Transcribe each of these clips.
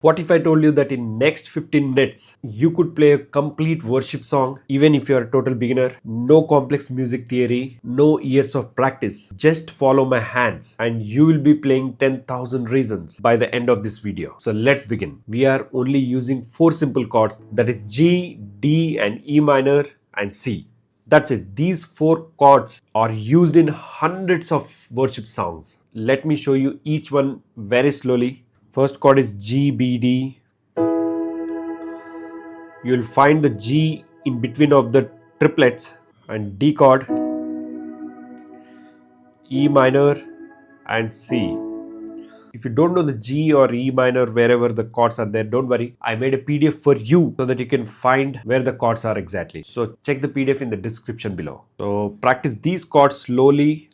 What if I told you that in next 15 minutes you could play a complete worship song even if you're a total beginner? No complex music theory, no years of practice. Just follow my hands and you will be playing 10,000 reasons by the end of this video. So let's begin. We are only using four simple chords, that is G, D and E minor and C. That's it. These four chords are used in hundreds of worship songs. Let me show you each one very slowly. First chord is G, B, D. You will find the G in between of the triplets, and D chord, E minor and C. If you don't know the G or E minor, wherever the chords are there, don't worry. I made a PDF for you so that you can find where the chords are exactly. So check the PDF in the description below. So practice these chords slowly.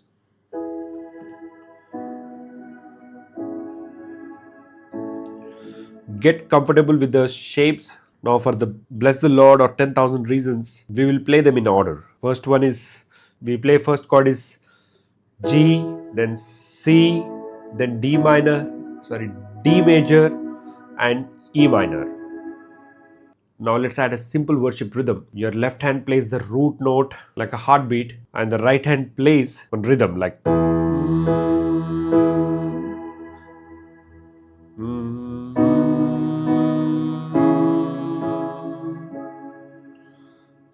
Get comfortable with the shapes. Now for the Bless the Lord or 10,000 Reasons, we will play them in order. First one is, we play first chord is G, then C, then D major and E minor. Now let's add a simple worship rhythm. Your left hand plays the root note like a heartbeat and the right hand plays on rhythm like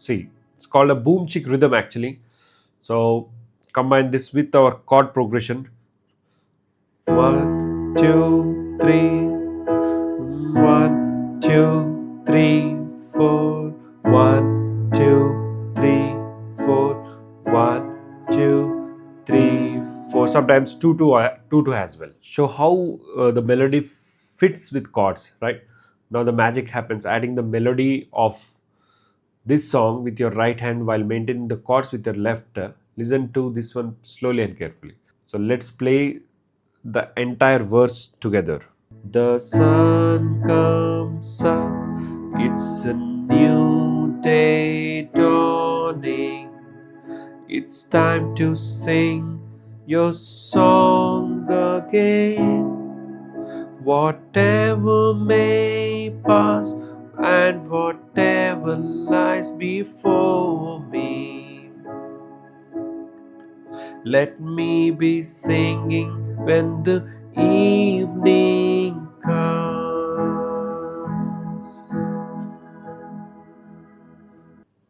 see, it's called a boom chick rhythm actually. So combine this with our chord progression. 1, 2, 3, 1, 2, 3, 4, 1, 2, 3, 4, 1, 2, 3, 4. Sometimes 2 as well. Show how the melody fits with chords, right? Now the magic happens, adding the melody of this song with your right hand while maintaining the chords with your left. Listen to this one slowly and carefully. So let's play the entire verse together. The sun comes up, it's a new day dawning. It's time to sing your song again. Whatever may pass and whatever lies before me, let me be singing when the evening comes.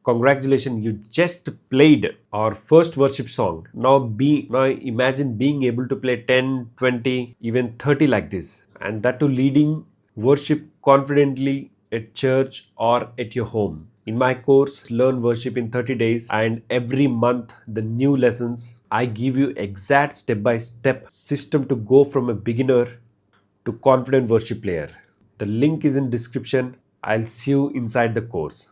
Congratulations, you just played our first worship song. Now imagine being able to play 10, 20, even 30 like this, and that too leading worship confidently at church or at your home. In my course, Learn Worship in 30 Days, and every month the new lessons, I give you exact step-by-step system to go from a beginner to confident worship player. The link is in description. I'll see you inside the course.